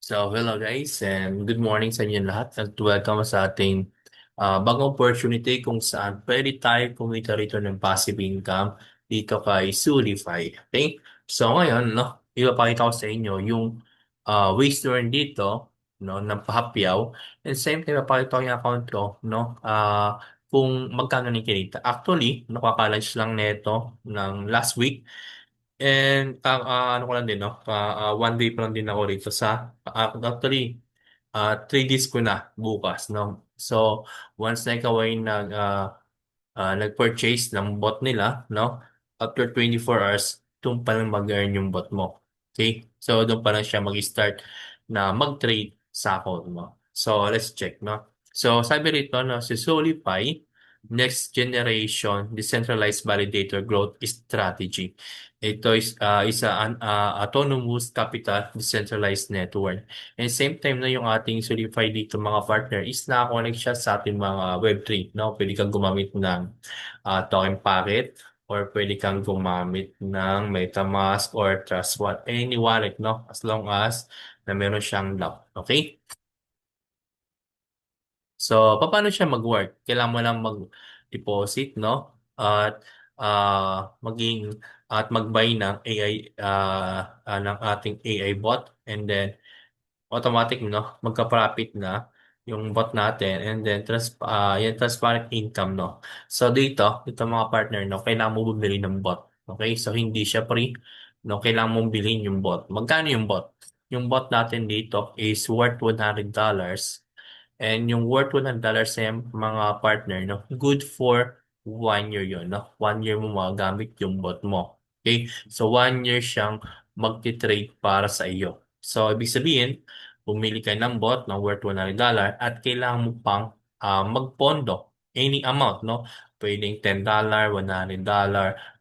Hello guys and good morning sa inyo lahat at welcome sa ating bagong opportunity kung saan pwede tayo kumita rito ng passive income dito kay Sulify. Okay? So ngayon, no, ipapakita ko sa inyo yung ways to earn dito, no, ng pahapyaw. And same time, ipapakita ko yung account ko, no, kung magkano kinikita. Actually, nakaka-launch lang nito ng last week. And ano ko lang din, no? One day pa lang din ako rito sa actually 3 days ko na bukas, no? So, once na ikaw ay nag-purchase ng bot nila, no? After 24 hours, doon pa lang mag-earn yung bot mo. Okay? So, doon pa lang siya mag-start na mag-trade sa account mo. So, let's check, no? So, sabi rito, no, si Solify, next generation decentralized validator growth strategy. Ito is autonomous capital decentralized network. And same time na yung ating Solidify dito mga partner is nakakonect siya sa ating mga Web3, no? Pwede kang gumamit ng token packet or pwede kang gumamit ng MetaMask or Trust Wallet, any wallet, no? As long as na meron siyang lock. Okay? So, paano siya mag-work? Kailangan mo lang mag-deposit, no? At maging at mag-buy ng AI ng ating AI bot, and then automatic, no, magka-profit na yung bot natin, and then yan, transparent income, no. So dito mga partner, no, kailangan mo bumili ng bot. Okay? So hindi siya free, no. Kailangan mong bilhin yung bot. Magkano yung bot? Yung bot natin dito is worth $100. And yung worth $100 na yung mga partner, no, good for 1 year yun, no? 1 year mo magagamit yung bot mo. Okay? So, 1 year siyang magti-trade para sa iyo. So, ibig sabihin, bumili ka ng bot ng worth $100 at kailangan mo pang magpondo any amount, no? Pwedeng $10, $100,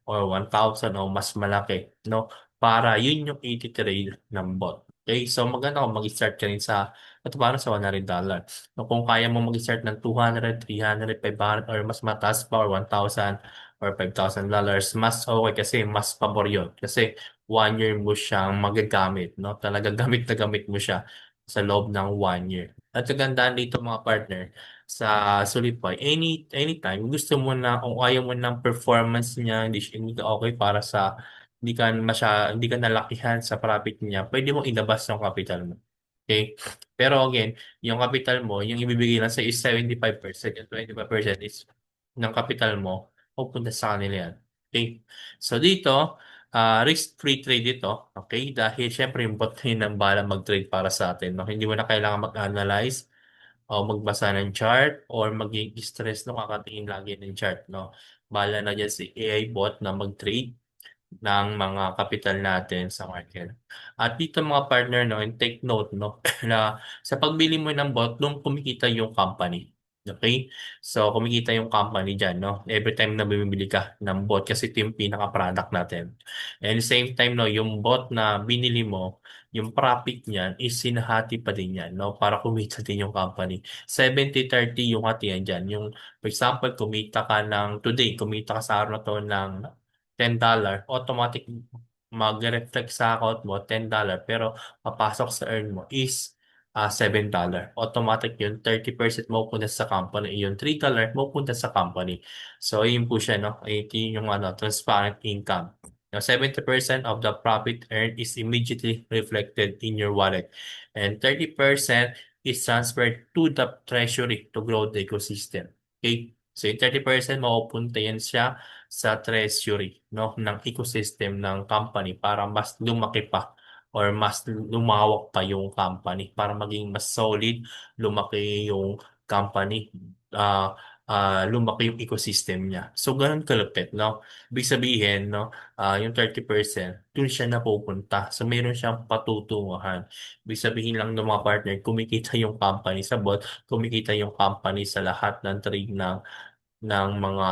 or 1,000 o mas malaki, no? Para yun yung iti-trade ng bot. Okay? So, maganda kung mag-start ka rin sa at paano sa $100. No, kung kaya mo mag-start ng 200, 300, 500, or mas mataas pa, or 1,000 or $5,000, mas okay kasi mas pabor yun. Kasi 1 year mo siyang magagamit, no? Talaga gamit na gamit mo siya sa loob ng 1 year. At kagandaan dito mga partner, sa Solidify, anytime gusto mo na, kung ayaw mo ng performance niya, hindi ka okay para sa hindi ka nalakihan sa profit niya, pwede mo ilabas yung capital mo. Okay? Pero again, yung capital mo, yung ibibigay lang sa is 75%. Yung 25% is ng capital mo, pupunta sa kanila yan. Okay? So dito, risk-free trade ito. Okay? Dahil syempre yung bot yun ang bahala mag-trade para sa atin. No? Hindi mo na kailangan mag-analyze o magbasa ng chart or maging stress no kakatingin lagi ng chart. No? Bahala na dyan si AI bot na mag-trade ng mga capital natin sa market. At dito mga partner, no, and take note, no, na sa pagbili mo ng bot, doon kumikita yung company. Okay? So, kumikita yung company dyan, no? Every time na bumibili ka ng bot kasi ito yung pinaka-product natin. And same time, no, yung bot na binili mo, yung profit niyan is sinahati pa din yan, no? Para kumita din yung company. 70-30 yung hatian dyan. Yung, for example, kumita ka ng, today, kumita ka sa araw na to ng $10, automatic mag-reflect sa account mo $10, pero papasok sa earn mo is $7. Automatic yun, 30% mapupunta sa company, yung $3 mapupunta sa company. So, yun po siya, no? Ito yung ano, transparent income. Now, 70% of the profit earned is immediately reflected in your wallet, and 30% is transferred to the treasury to grow the ecosystem. Okay? So, yung 30% mapupunta yan siya sa treasury, no, ng ecosystem ng company para mas lumaki pa or mas lumawak pa yung company para maging mas solid, lumaki yung company, lumaki yung ecosystem niya. So, ganun kalupit, no? Ibig sabihin, no, yung 30%, dun siya napupunta. So, mayroon siyang patutunguhan. Ibig sabihin lang ng mga partner, kumikita yung company sa bot, kumikita yung company sa lahat ng trade ng mga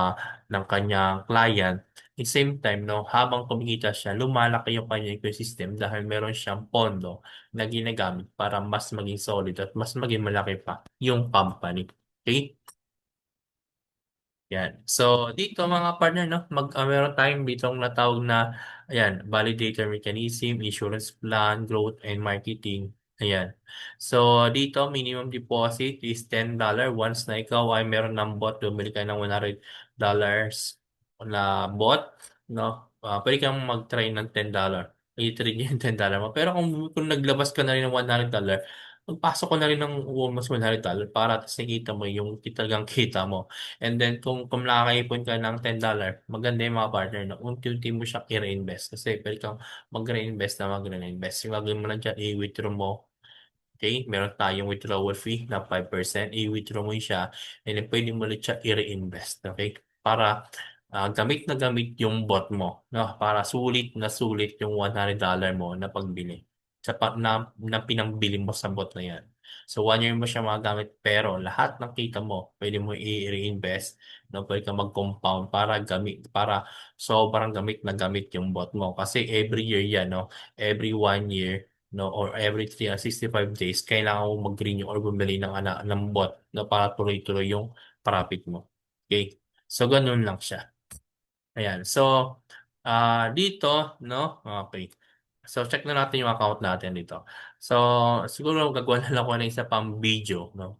ng kanyang client. At same time, no, habang kumikita siya, lumalaki yung kanyang ecosystem dahil meron siyang pondo na ginagamit para mas maging solid at mas maging malaki pa yung company. Okay? Yan. So, dito mga partner, no, meron tayong ditong natawag na, ayan, validator mechanism, insurance plan, growth, and marketing. Ayan. So, dito, minimum deposit is $10. Once na ikaw ay meron ng bot, bumili ka ng $100 na bot, no? Pwede kang mag-try ng $10. I-trade niyo yung $10 mo. Pero kung naglabas ka na rin ng $100, magpasok ko na rin ng almost $100 para tapos nakita mo yung talagang kita mo. And then, kung nakakaipon ka ng $10, maganda yung mga partner na unti-unti mo siya i-reinvest. Kasi pwede kang mag-reinvest. Yung gagawin mo lang dyan, i-withdraw mo. Okay, meron tayong withdrawal fee na 5%. I-withdraw mo siya and then pwede mo ulit siya i-reinvest. Okay? Para gamit na gamit yung bot mo. No? Para sulit na sulit yung $100 mo na pagbili. Na pinambili mo sa bot na yan. So, 1 year mo siya magagamit pero lahat ng kita mo pwede mo i-reinvest. No? Pwede ka mag-compound para sobrang gamit na gamit yung bot mo. Kasi every year yan, no? Every 1 year, no, or every 365 days, kailangan mo mag-renew or bumili ng bot na para tuloy-tuloy yung profit mo. Okay? So, ganun lang siya. Ayan. So, dito, no? Okay. So, check na natin yung account natin dito. So, siguro gagawa na lang ako ng isa pang video, no?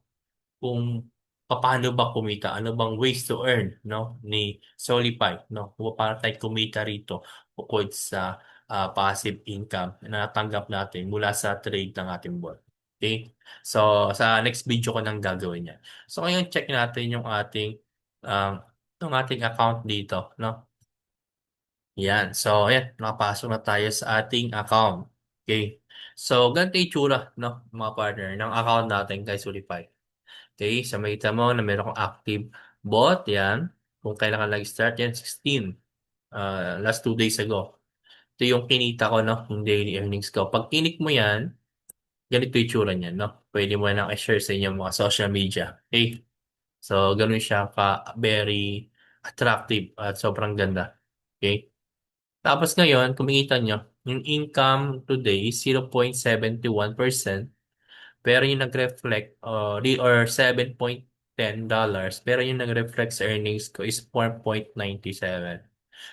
Kung paano ba kumita, ano bang ways to earn, no, ni Solify, no? Kung paano tayo kumita rito bukod sa passive income na natanggap natin mula sa trade ng ating bot. Okay? So, sa next video ko nang gagawin yan. So, ngayon check natin um, yung ating account dito, no? Yan. So, ayan, nakapasok na tayo sa ating account. Okay? So, ganito yung itsura, no, mga partner, ng account natin kay Solify. Okay, so makita mo na meron akong active bot, yan. Kung kailan ka nag-start, yan, 16. Last 2 days ago. Ito yung kinita ko, no, yung daily earnings ko. Pag kinik mo yan, ganito yung tsura niyan, no? Pwede mo na i-share sa inyong mga social media. Okay? So, ganun siya very attractive at sobrang ganda. Okay? Tapos ngayon, kumikita nyo, yung income today is 0.71%. Pero yung nag-reflect or $7.10, pero yung nag-reflect sa earnings ko is 4.97.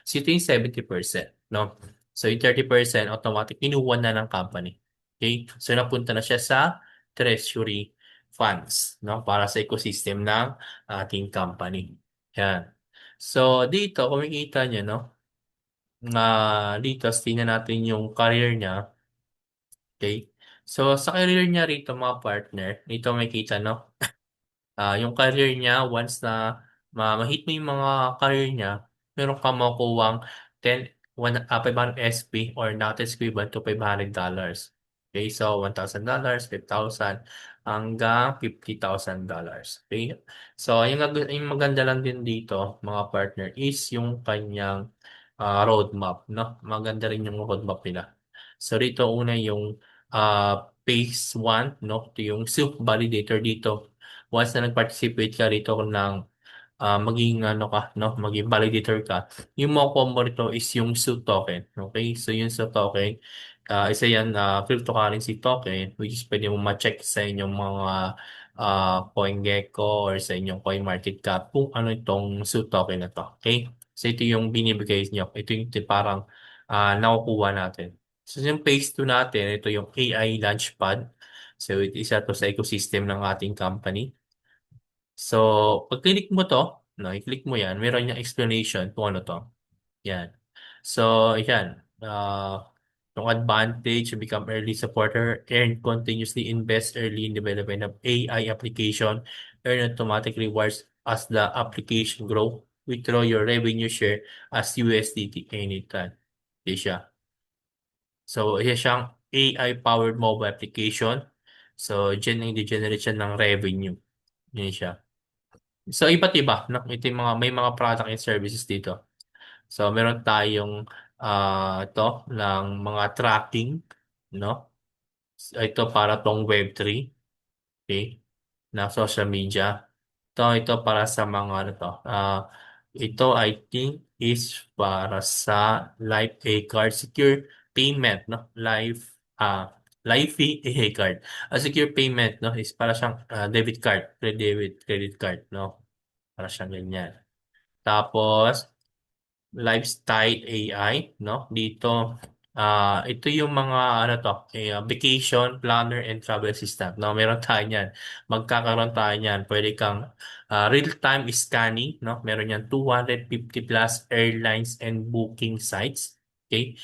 So ito yung 70%, no? So yung 30% automatic kinuha na ng company. Okay? So napunta na siya sa treasury funds, no? Para sa ecosystem ng ating company. Yan. So dito, kumikita niyo, no? Dito, tingnan natin yung career niya. Okay? So, sa career niya rito, mga partner, dito may kita, no? Yung career niya, once na ma-hit mo yung mga career niya, meron ka makukuhang 500 SP or not equivalent to $500. Okay, so $1,000, 5,000, hanggang $50,000. Okay, so yung maganda lang din dito, mga partner, is yung kanyang roadmap, no? Maganda rin yung roadmap nila. So dito una yung phase 1, no? Ito yung self-validator dito. Once na nag-participate ka rito ng maging ano ka, no, maging validator ka, yung makukuha mo rito is yung SUIT token. Okay? So yung SUIT token, isa yan cryptocurrency token which is pwede mo ma-check sa inyong mga CoinGecko or sa inyong CoinMarketCap kung ano itong SUIT token na to. Okay? So ito yung binibigay niyo. Ito yung parang nakukuha natin. So yung phase 2 natin, ito yung AI Launchpad. So isa to sa ecosystem ng ating company. So, pag click mo to, no, i-click mo yan, meron yung explanation kung ano to. Yan. So, yan. Yung advantage to become early supporter, earn continuously, invest early in development of AI application, earn automatic rewards as the application grow, withdraw your revenue share as USDT anytime. Di siya. So, isa siyang AI-powered mobile application. So, dyan ang generate siya ng revenue. Yan siya. So, iba't iba, no? Ito yung may mga product and services dito. So, meron tayong ito ng mga tracking, no? Ito para tong Web3, okay? Na social media. Ito para sa mga ano to. Ito I think is para sa live A-card secure payment, no? Live fee A-card. A secure payment, no? Is para siyang debit card, credit card, no? Para siyang ganyan. Tapos, lifestyle AI, no? Dito, Ito yung mga ano to, vacation planner and travel assistant. No, meron tayo niyan. Magkakaroon tayo niyan. Pwede kang real-time scanning, no? Meron yan 250 plus airlines and booking sites. Okay?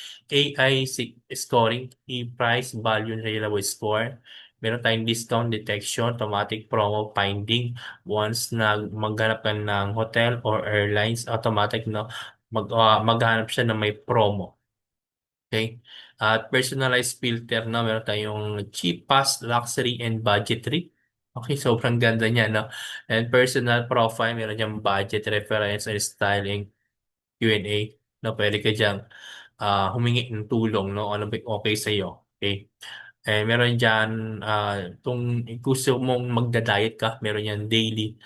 Scoring, e-price, value, and reliable score. Meron tayong discount detection, automatic promo finding. Once na maghanap ka ng hotel or airlines, automatic no, maghanap siya na may promo. Okay? At personalized filter na meron tayong cheapest, luxury, and budgetary. Okay, sobrang ganda niya, no? And personal profile, meron diyang budget, reference, and styling, Q&A. No, pwede ka diyang humingi ng tulong, no? Ano ba yung okay sa'yo? Okay? Eh, meron dyan, kung gusto mong magda-diet ka, meron yan daily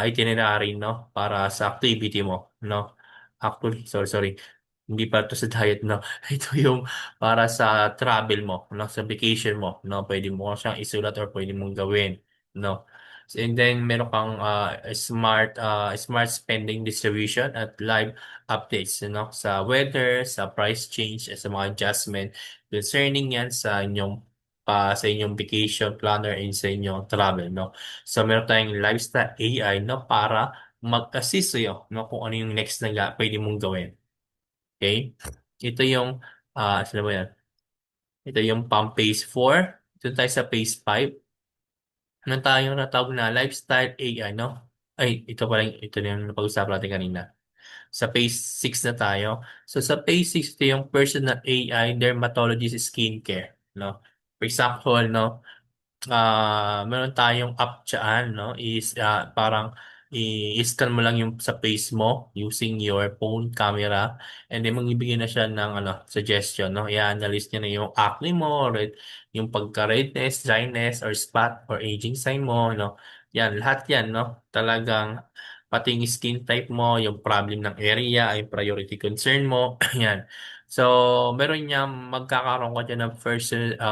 itinerary, no? Para sa activity mo, no? Actually, sorry. Hindi pa to sa diet, no? Ito yung para sa travel mo, no? Sa vacation mo, no? Pwede mo siyang isulat or pwede mong gawin, no? And then, meron kang smart spending distribution at live updates, no? Sa weather, sa price change, at sa mga adjustment concerning yan sa inyong vacation planner and sa inyong travel, no? So, meron tayong lifestyle AI, no? Para mag-assist sa'yo, no? Kung ano yung next na pwede mong gawin. Okay? Ito yung, saan ba yan? Ito yung pang phase 4. Ito tayo sa phase 5. Ano tayong natawag na lifestyle AI, no? Ay, ito na yung napag-usapan natin kanina. Sa phase 6 na tayo. So sa phase 6, ito yung personal AI dermatologist skincare, no? For example, no, meron tayong app dyan, no? Parang i-scan mo lang yung sa face mo using your phone camera and then magbibigay na siya ng suggestion, no? I-analyze niya na yung acne mo, yung pagka-redness, dryness, or spot, or aging sign mo, no? Yan, lahat yan, no? Talagang pati yung skin type mo, yung problem ng area, yung priority concern mo, yan. So, meron niya magkakaroon ka dyan ng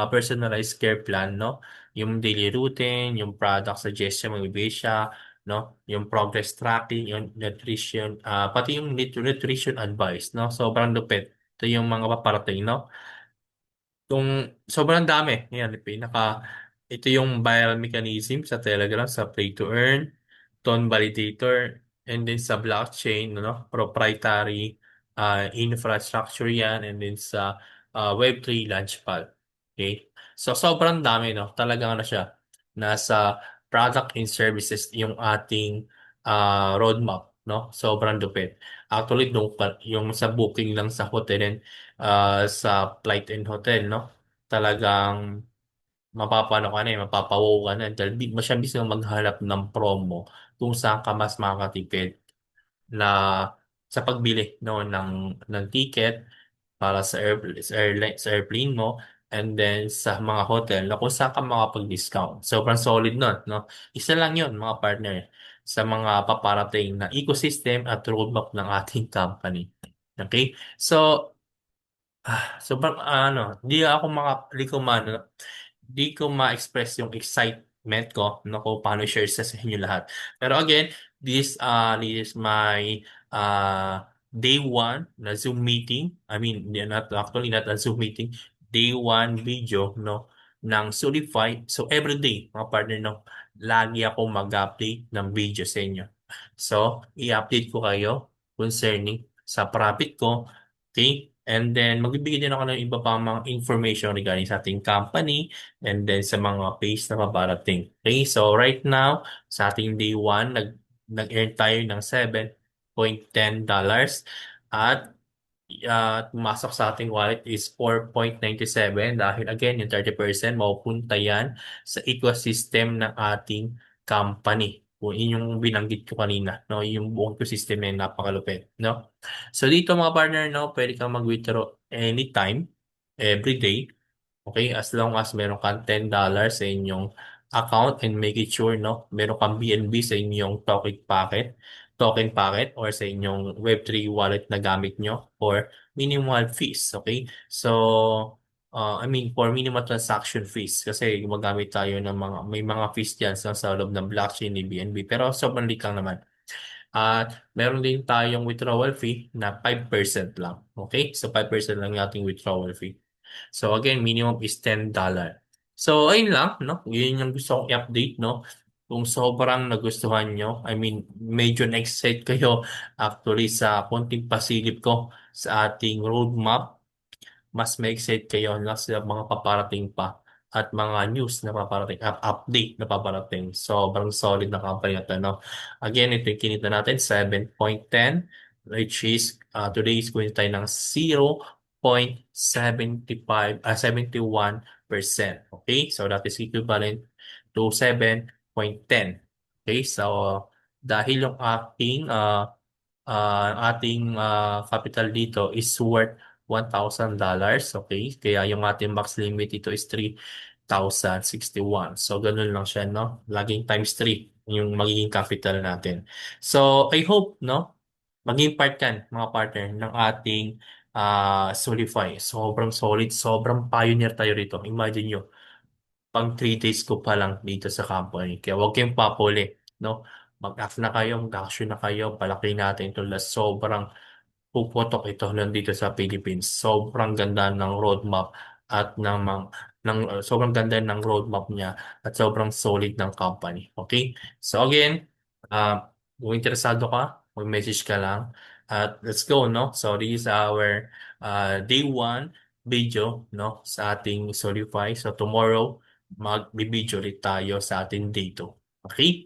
personalized care plan, no? Yung daily routine, yung product suggestion, magbibigay siya, no? Yung progress tracking, yung nutrition, pati yung nutrition advice, no? Sobrang lupit. Ito yung mga paparating, no? Kung sobrang dami, yan, ito yung viral mechanism sa Telegram, sa Play to Earn, Tone Validator, and then sa blockchain, no? Proprietary infrastructure yan, and then sa Web3 Launchpad. Okay? So, sobrang dami, no? Talagang ano siya, nasa product and services yung ating roadmap, no? Sobrang lupit. Actually, yung sa booking lang sa hotel sa flight and hotel, no? Talagang mapapano ka na mapapawaw ka na dahil siya mismo maghanap ng promo kung saan ka mas makakatipid na sa pagbili no ng ticket para sa airplane mo and then sa mga hotel na kung saan ka makapag-discount. Sobrang solid nun, no? Isa lang yun, mga partner, sa mga paparating na ecosystem at roadmap ng ating company. Okay? So, sobrang di ko di ko ma-express yung excitement ko no, kung paano share sa inyo lahat. Pero again, this is my day one na Zoom meeting. I mean, not a Zoom meeting. Day one video no ng Solidify. So every day, mga partner no, lagi ako mag-update ng video sa inyo. So, i-update ko kayo concerning sa profit ko. Okay? And then, magbibigay din ako ng iba pa mga information regarding sa ating company and then sa mga page na paparating. Okay? So, right now, sa ating day 1, nag-earn tayo ng $7.10 at pumasok sa ating wallet is 4.97 dahil again, yung 30% mapupunta yan sa ecosystem ng ating company. Kung yun yung binanggit ko kanina, no? Yung buong ecosystem na yun, napakalupit, no? So dito mga partner, no, pwede kang mag-withdraw anytime, every day. Okay, as long as meron kang $10 sa inyong account and make it sure no, meron kang BNB sa inyong token packet or sa inyong Web3 wallet na gamit nyo or minimal fees, okay? So, I mean for minimal transaction fees kasi gumagamit tayo ng may mga fees diyan sa loob ng blockchain ni BNB pero sobrang liit lang naman. At meron din tayong withdrawal fee na 5% lang. Okay? So 5% lang yung ating withdrawal fee. So again, minimum is $10. So ayun lang, no? Yun yung gusto kong i-update, no? Kung sobrang nagustuhan nyo, I mean, medyo na-excite kayo actually sa konting pasilip ko sa ating roadmap, mas ma-excite kayo na sa mga paparating pa at mga news na paparating, update na paparating. Sobrang solid na company na to, no? Again, ito yung kinita natin, 7.10, which is today is going tayo ng 0.71%. Okay? So that is equivalent to 7.10. Okay? So dahil yung ating capital dito is worth $1,000. Okay? Kaya yung ating max limit dito is 3,061. So, ganun lang siya, no? Laging times 3 yung magiging capital natin. So, I hope, no? Maging part kan, mga partner, ng ating Solidify. Sobrang solid, sobrang pioneer tayo rito. Imagine nyo, pang 3 days ko pa lang dito sa company. Kaya huwag kayong papuli, no? Mag-act na kayo, mag-action na kayo, palaki natin ito na sobrang puputok ito nandito sa Philippines. Sobrang ganda ng roadmap at sobrang ganda ng roadmap niya at sobrang solid ng company. Okay? So again, kung interesado ka, mag-message ka lang at let's go, no? So this is our day one video, no? Sa ating Solidify. So tomorrow, mag-video ulit tayo sa ating day 2. Okay?